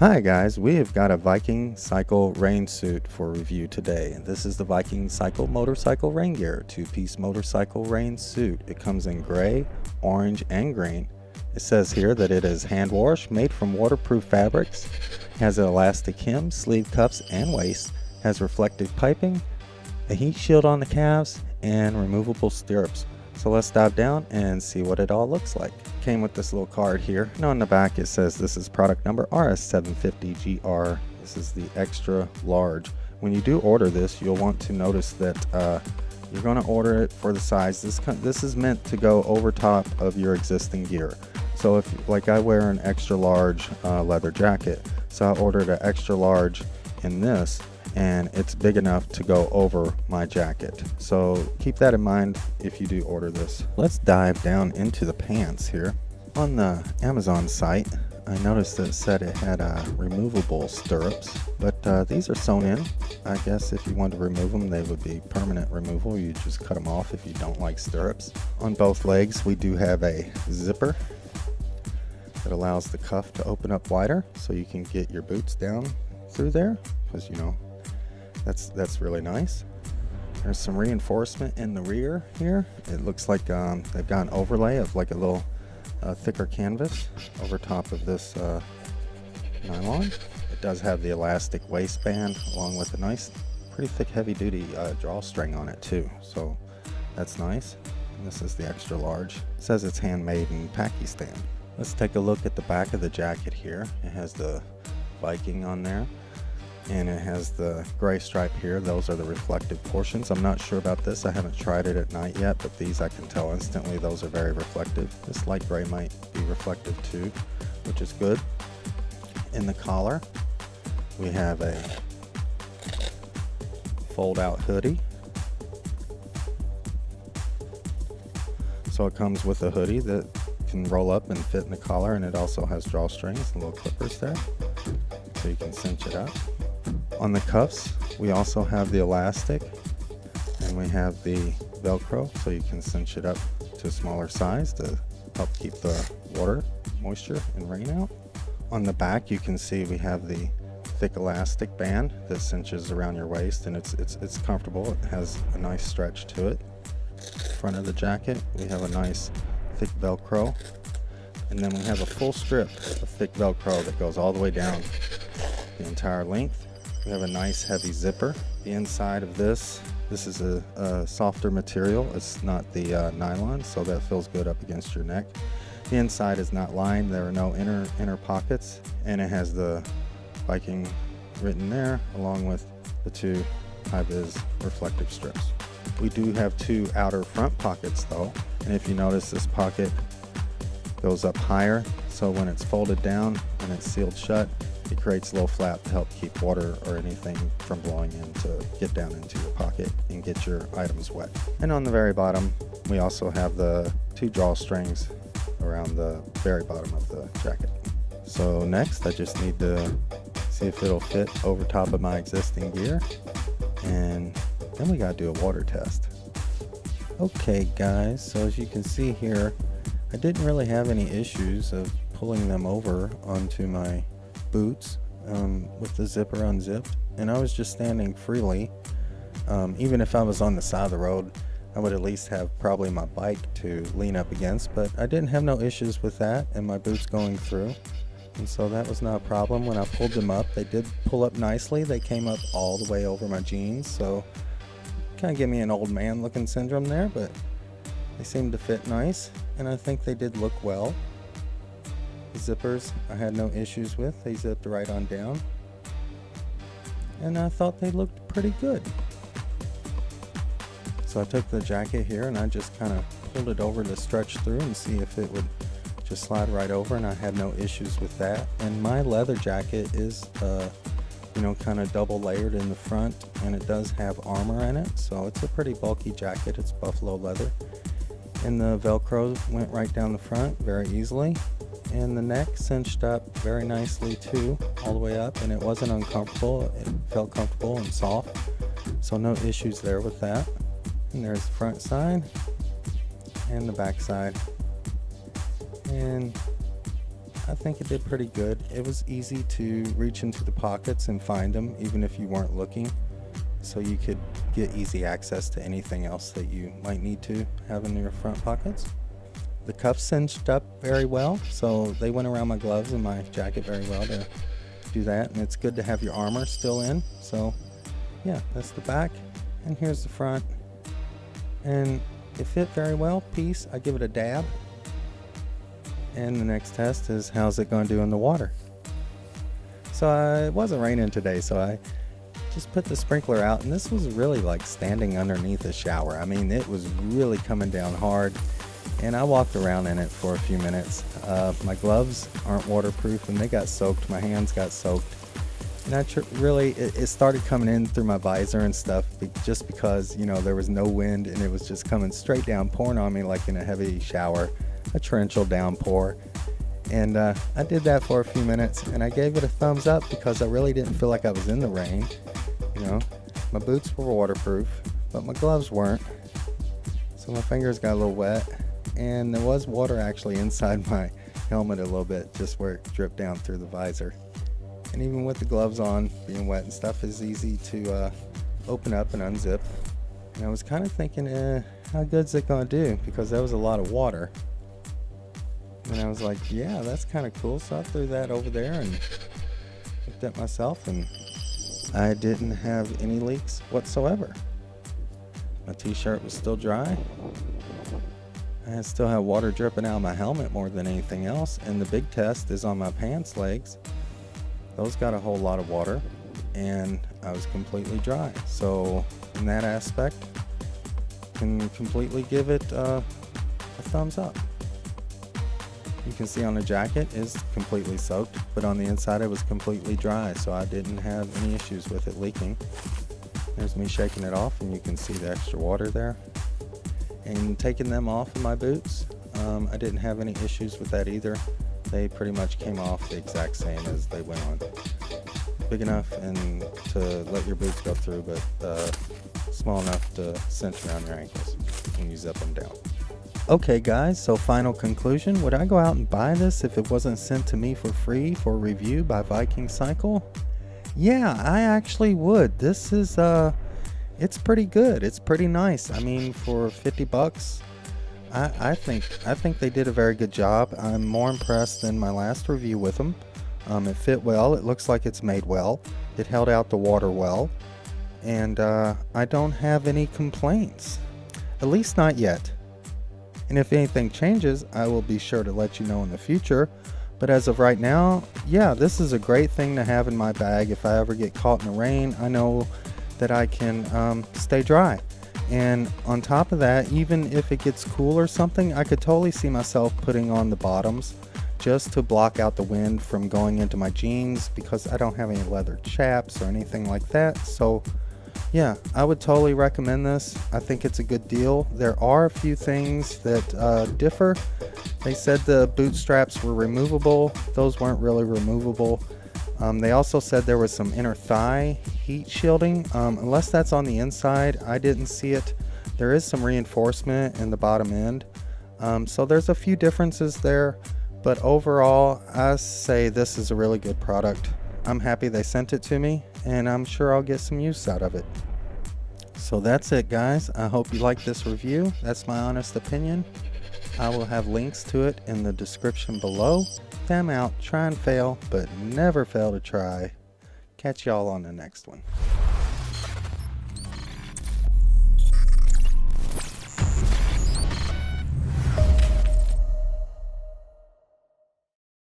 Hi guys, we have got a Viking Cycle rain suit for review today. This is the Viking Cycle motorcycle rain gear, two-piece motorcycle rain suit. It comes in gray, orange, and green. It says here that it is hand wash, made from waterproof fabrics, has an elastic hem, sleeve cuffs, and waist, has reflective piping, a heat shield on the calves, and removable stirrups. So let's dive down and see what it all looks like. Came with this little card here, and on the back it says this is product number RS750GR. This is the extra large. When you do order this, you'll want to notice that you're going to order it for the size. This is meant to go over top of your existing gear. So if, like, I wear an extra large leather jacket, so I ordered an extra large in this, and it's big enough to go over my jacket. So keep that in mind if you do order this. Let's dive down into the pants here. On the Amazon site, I noticed that it said it had removable stirrups, but these are sewn in. I guess if you want to remove them, they would be permanent removal. You just cut them off if you don't like stirrups. On both legs, we do have a zipper that allows the cuff to open up wider so you can get your boots down through there, because, you know, that's really nice. There's some reinforcement in the rear here. It looks like they've got an overlay of like a little thicker canvas over top of this nylon. It does have the elastic waistband along with a nice, pretty thick, heavy-duty drawstring on it too. So that's nice. And this is the extra large. It says it's handmade in Pakistan. Let's take a look at the back of the jacket here. It has the Viking on there, and it has the gray stripe here. Those are the reflective portions. I'm not sure about this. I haven't tried it at night yet, but these I can tell instantly. Those are very reflective. This light gray might be reflective too, which is good. In the collar, we have a fold-out hoodie. So it comes with a hoodie that can roll up and fit in the collar, and it also has drawstrings and little clippers there, so you can cinch it up. On the cuffs, we also have the elastic, and we have the Velcro, so you can cinch it up to a smaller size to help keep the water, moisture, and rain out. On the back, you can see we have the thick elastic band that cinches around your waist, and it's comfortable. It has a nice stretch to it. Front of the jacket, we have a nice thick Velcro, and then we have a full strip of thick Velcro that goes all the way down the entire length. We have a nice heavy zipper. The inside of this is a softer material. It's not the nylon, so that feels good up against your neck. The inside is not lined. There are no inner pockets, and it has the Viking written there, along with the two high-vis reflective strips. We do have two outer front pockets though, and if you notice, this pocket goes up higher, so when it's folded down and it's sealed shut, it creates a little flap to help keep water or anything from blowing in to get down into your pocket and get your items wet. And on the very bottom, we also have the two drawstrings around the very bottom of the jacket. So next, I just need to see if it'll fit over top of my existing gear, and then we gotta do a water test. Okay guys, so as you can see here, I didn't really have any issues of pulling them over onto my boots with the zipper unzipped, and I was just standing freely. Even if I was on the side of the road, I would at least have probably my bike to lean up against, but I didn't have no issues with that and my boots going through, and so that was not a problem. When I pulled them up, they did pull up nicely. They came up all the way over my jeans, so kind of give me an old man looking syndrome there, but they seemed to fit nice, and I think they did look well. The zippers I had no issues with. They zipped right on down, and I thought they looked pretty good. So I took the jacket here and I just kind of pulled it over to stretch through and see if it would just slide right over, and I had no issues with that. And my leather jacket is you know, kind of double layered in the front, and it does have armor in it, so it's a pretty bulky jacket. It's buffalo leather, and the Velcro went right down the front very easily, and the neck cinched up very nicely too, all the way up, and it wasn't uncomfortable. It felt comfortable and soft, so no issues there with that. And there's the front side and the back side, and I think it did pretty good. It was easy to reach into the pockets and find them even if you weren't looking, so you could get easy access to anything else that you might need to have in your front pockets. The cuffs cinched up very well, so they went around my gloves and my jacket very well to do that, and it's good to have your armor still in. So yeah, that's the back, and here's the front, and it fit very well. Peace. I give it a dab. And the next test is, how's it going to do in the water? So it wasn't raining today, so I just put the sprinkler out, and this was really like standing underneath a shower. I mean, it was really coming down hard, and I walked around in it for a few minutes. My gloves aren't waterproof, and they got soaked. My hands got soaked, and it started coming in through my visor and stuff, just because, you know, there was no wind, and it was just coming straight down, pouring on me like in a heavy shower, a torrential downpour. And I did that for a few minutes, and I gave it a thumbs up because I really didn't feel like I was in the rain. You know, my boots were waterproof, but my gloves weren't, so my fingers got a little wet, and there was water actually inside my helmet a little bit, just where it dripped down through the visor. And even with the gloves on, being wet and stuff is easy to open up and unzip. And I was kind of thinking, how good's it gonna do? Because there was a lot of water. And I was like, yeah, that's kind of cool. So I threw that over there and looked at myself, and I didn't have any leaks whatsoever. My t-shirt was still dry. I still have water dripping out of my helmet more than anything else. And the big test is on my pants legs. Those got a whole lot of water, and I was completely dry. So in that aspect, can completely give it a thumbs up. You can see on the jacket is completely soaked, but on the inside it was completely dry, so I didn't have any issues with it leaking. There's me shaking it off, and you can see the extra water there. And taking them off of my boots, I didn't have any issues with that either. They pretty much came off the exact same as they went on. Big enough and to let your boots go through, but small enough to cinch around your ankles when you zip them down. Okay guys, so final conclusion. Would I go out and buy this if it wasn't sent to me for free for review by Viking Cycle? Yeah, I actually would. This is it's pretty good. It's pretty nice. I mean, for 50 bucks, I think they did a very good job. I'm more impressed than my last review with them. It fit well. It looks like it's made well. It held out the water well, and I don't have any complaints, at least not yet. And if anything changes, I will be sure to let you know in the future. But as of right now, yeah, this is a great thing to have in my bag. If I ever get caught in the rain, I know that I can stay dry. And on top of that, even if it gets cool or something, I could totally see myself putting on the bottoms just to block out the wind from going into my jeans, because I don't have any leather chaps or anything like that. So yeah, I would totally recommend this. I think it's a good deal. There are a few things that differ. They said the boot straps were removable. Those weren't really removable. They also said there was some inner thigh heat shielding. Unless that's on the inside, I didn't see it. There is some reinforcement in the bottom end. So there's a few differences there. But overall, I say this is a really good product. I'm happy they sent it to me, and I'm sure I'll get some use out of it. So that's it, guys. I hope you like this review. That's my honest opinion. I will have links to it in the description below. Them out, try and fail, but never fail to try. Catch y'all on the next one.